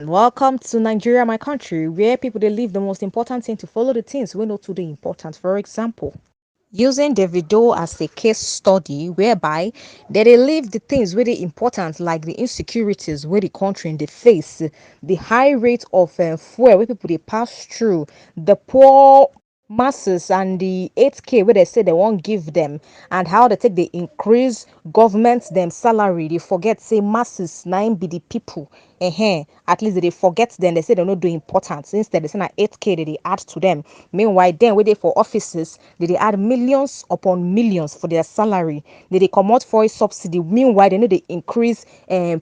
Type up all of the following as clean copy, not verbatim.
Welcome to Nigeria, my country, where people they leave the most important thing to follow the things we know today important. For example, using Davido as a case study, whereby they leave the things really important, like the insecurities where the country in the face, the high rate of fuel where people they pass through, the poor masses and the 8k where they say they won't give them, and how they take the increase government them salary. They forget say masses nine be the people. At least they forget them. They say they're not doing important. Instead, they say na 8k that they add to them. Meanwhile, then where they for offices, they add millions upon millions for their salary. They come out for a subsidy. Meanwhile, they know they increase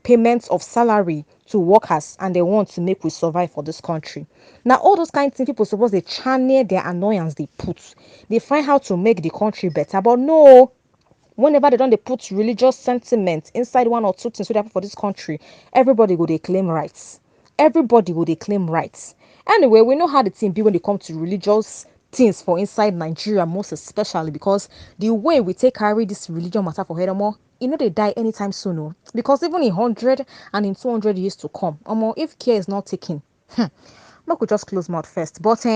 payments of salary to workers, and they want to make we survive for this country. Now, all those kind of things people suppose they channel their annoyance they put. They find how to make the country better. But no, whenever they put religious sentiment inside one or two things wey dey happen for this country, everybody go they claim rights. Everybody go they claim rights. Anyway, we know how the thing be when it come to religious things for inside Nigeria, most especially because the way we take carry this religion matter for head omo, e no dey die anytime soon o. Because even in 100 and in 200 years to come, omo, if care is not taken, make we just close mouth first. But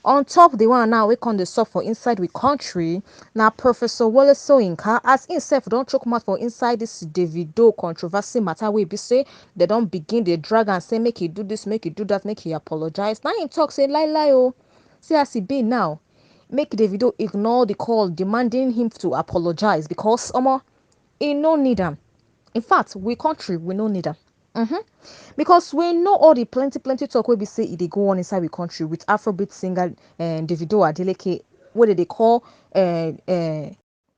on top the one now we come dey sup for inside we country. Now Professor Wole Soyinka as himself don't choke mouth for inside this Davido controversy matter wey be say they don't begin dey drag and say make he do this, make he do that, make he apologize. Now him talk say lie oh. See as he be now. Make Davido ignore the call demanding him to apologize because omo, he no need am. In fact, we country we no need am. Because we know all the plenty talk wey be say e dey go on inside we country with Afrobeat singer Davido Adeleke, what they call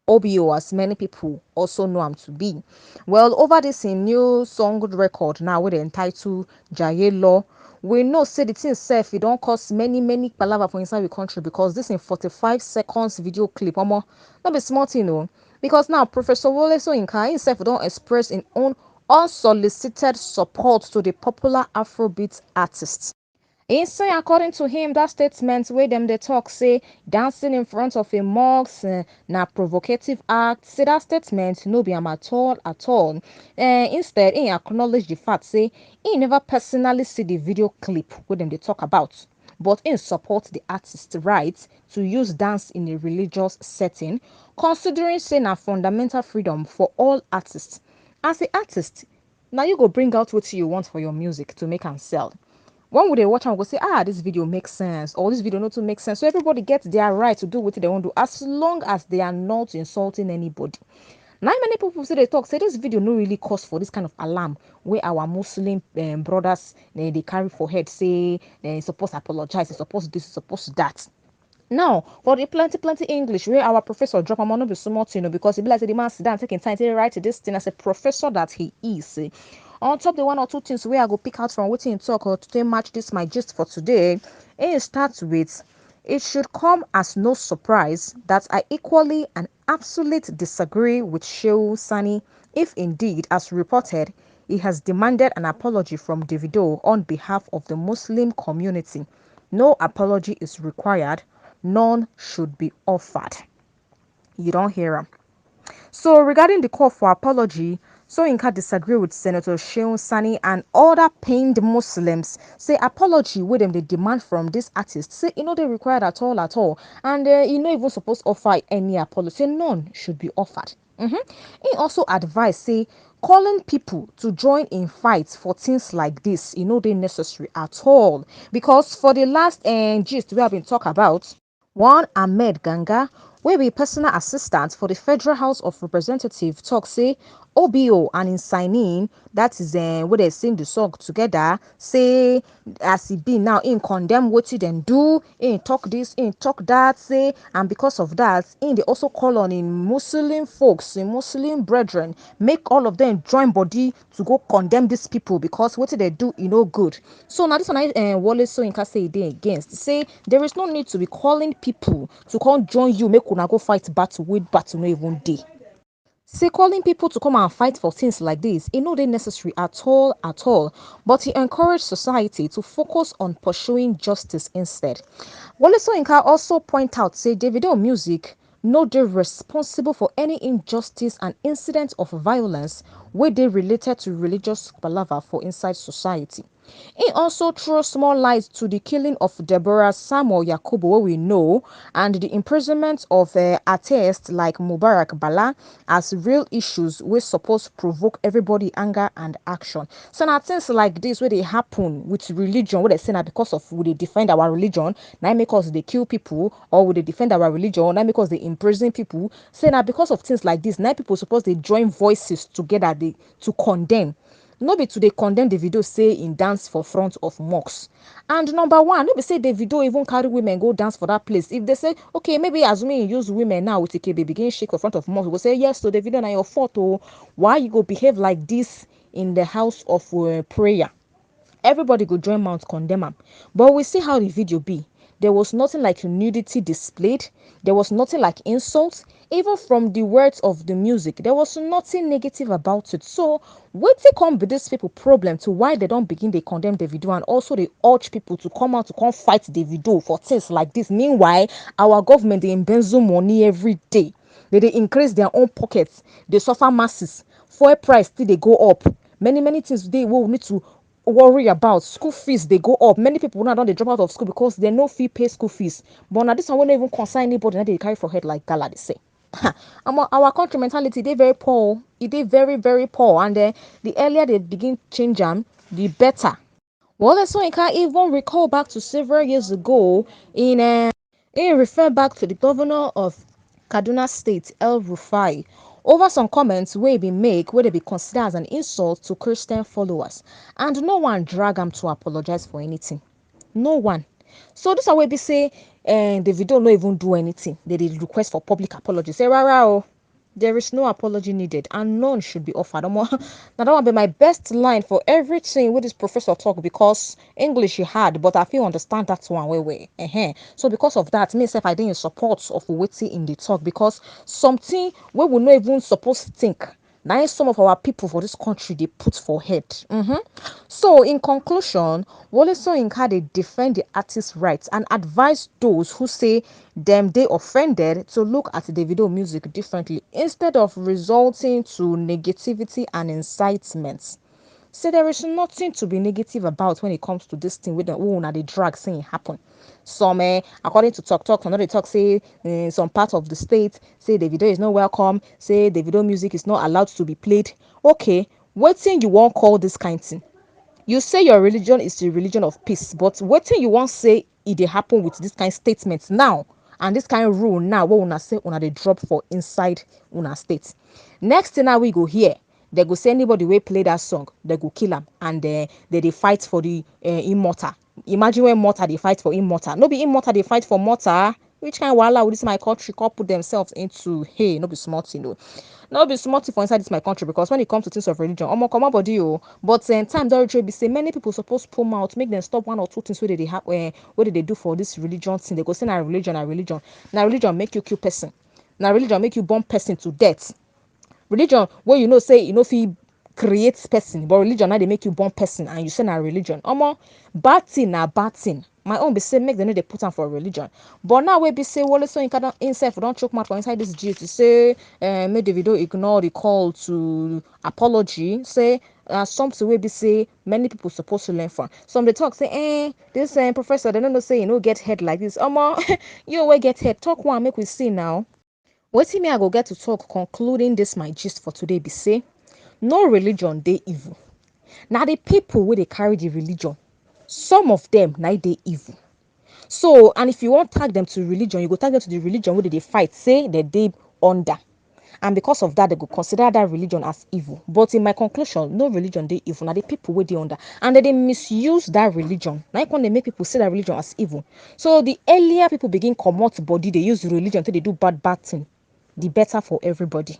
OBO, as many people also know him to be. Well, over this in new song record now with the entitled Jaye Law, we know say the thing self it don't cause many palava for inside the country because this in 45 seconds video clip, omo, not be small thing o. Because now Professor Wole Soyinka himself don't express in own unsolicited support to the popular Afrobeat artist. He say according to him that statement wey dem dey talk say dancing in front of a mosque na provocative act, say that statement no be am at all. Instead he acknowledge the fact say he never personally see the video clip wey dem dey talk about, but he support the artist right to use dance in a religious setting, considering say na fundamental freedom for all artists. As a artist, now you go bring out what you want for your music to make and sell. One would they watch and go say, this video makes sense, or this video not to make sense. So everybody gets their right to do what they want to do as long as they are not insulting anybody. Now many people say they talk say this video no really cause for this kind of alarm where our Muslim brothers they carry for head say they supposed to apologize, they supposed this, they supposed that. Now, for the plenty English where our professor drop am on be so much, because he be like say the man sit down taking time to write this thing as a professor that he is. On top the one or two things where I go pick out from wetin he talk or to match this my gist for today, it starts with it should come as no surprise that I equally and absolutely disagree with Shehu Sani if indeed, as reported, he has demanded an apology from Davido on behalf of the Muslim community. No apology is required. None should be offered. You don't hear him. So regarding the call for apology, Soyinka disagree with Senator Shehu Sani and other pained Muslims. Say apology with them they demand from this artist. Say they required at all. And not even supposed to offer any apology. Say none should be offered. He also advised say calling people to join in fights for things like this, they necessary at all. Because for the last gist we have been talk about, one Ahmed Ganga, wey be personal assistant for the Federal House of Representatives, talk say OBO and in signing that is where they sing the song together, say as e be now in condemn what he then do, in talk this, in talk that, say, and because of that, in they also call on in Muslim folks, in Muslim brethren, make all of them join body to go condemn these people because what they do, good. So now this one Wole Soyinka say they against, say there is no need to be calling people to come join you, make una go fight battle with battle no even day. Say calling people to come and fight for things like this, they necessary at all. But he encouraged society to focus on pursuing justice instead. Wole Soyinka also point out, say Davido music no dey responsible for any injustice and incidents of violence where they related to religious palava for inside society. He also threw small light to the killing of Deborah Samuel Yakubu, what we know, and the imprisonment of atheists like Mubarak Bala as real issues which suppose provoke everybody anger and action. So now things like this where they happen with religion, where they say now because of we they defend our religion, now make us they kill people, or would they defend our religion, now because they imprison people. Say now because of things like this, now people suppose they join voices together to condemn. No be to dey condemn Davido say in dance for front of mosques. And number one, no be say Davido even carry women go dance for that place. If they say okay, maybe assuming you use women now with Ikebe begin shake for front of mosque, we go say yes, so Davido na your fault. Oh, why you go behave like this in the house of prayer? Everybody go join mouth condemn am. But we see how the video be. There was nothing like nudity displayed. There was nothing like insults. Even from the words of the music, there was nothing negative about it. So wetin come be these people problem to why they don't begin they condemn Davido, and also they urge people to come out to come fight Davido for things like this. Meanwhile, our government they embezzle money every day. They increase their own pockets. They suffer masses. Fuel price still they go up. Many things they will need to worry about. School fees they go up. Many people now don't they drop out of school because they no fee pay school fees. But now this one won't even concern anybody. Now they carry for head like gala they say. Our country mentality they very poor. It they very poor, and the earlier they begin change them, the better. Wole Soyinka even recall back to several years ago in he referred back to the governor of Kaduna State, El Rufai, over some comments wey be make wey dey be considered as an insult to Christian followers, and no one drag am to apologize for anything. No one. So this one wey be say Davido no even do anything. They dey request for public apology. Say rara o. There is no apology needed, and none should be offered. Now that one be my best line for everything with this professor talk, because English he hard, but I feel understand that one way. So because of that, me self I dey in support of wetin in the talk, because something we will not even supposed to think. Now some of our people for this country they put for head. So in conclusion, Wole Soyinka dey defend the artist's rights and advise those who say them they offended to look at Davido music differently instead of resulting to negativity and incitement. Say there is nothing to be negative about when it comes to this thing with the na the drag saying happen. Some according to talk, another talk say in some part of the state say Davido is not welcome, say Davido music is not allowed to be played. Okay, wetin you won't call this kind thing? You say your religion is the religion of peace, but wetin you wan say e dey happen with this kind statement now, and this kind rule now wey una say una dey drop for inside una state? Next thing now we go hear, they go say anybody wey play that song they go kill am, and they dey fight for the immortal. Imagine when mortar dey fight for immortal, no be immortal dey fight for mortar. Which kind of wahala would this my country come put themselves into? Hey, no be small thing o. No be small thing for inside this my country, because when it comes to things of religion, come on body o. But time don reach be say many people suppose pull mouth, make them stop one or two things wey they have what they do for this religion thing. They go say na religion, na religion. Na religion make you kill person. Na religion make you burn person to death. Religion where you know say you know fit create person, but religion now they make you born person, and you say na religion. Bad thing na bad thing. My own be say make them know they put on for religion. But now we be say Wole Soyinka himself don't choke mouth for inside this gist to say make Davido ignore the call to apology. Say something we be say many people supposed to learn from. Some they talk say this professor they don't know say you know get head like this. You will get head. Talk one make we see now. Wetin me I go get to talk concluding this my gist for today be say no religion dey evil. Now the people wey dey carry the religion, some of them na dey evil. So, and if you want tag them to religion, you go tag them to the religion where they fight, say that they under. And because of that, they go consider that religion as evil. But in my conclusion, no religion they evil. Now the people where they under, and they misuse that religion. Now when they make people see that religion as evil. So the earlier people begin come out body, they use religion till they do bad thing, the better for everybody.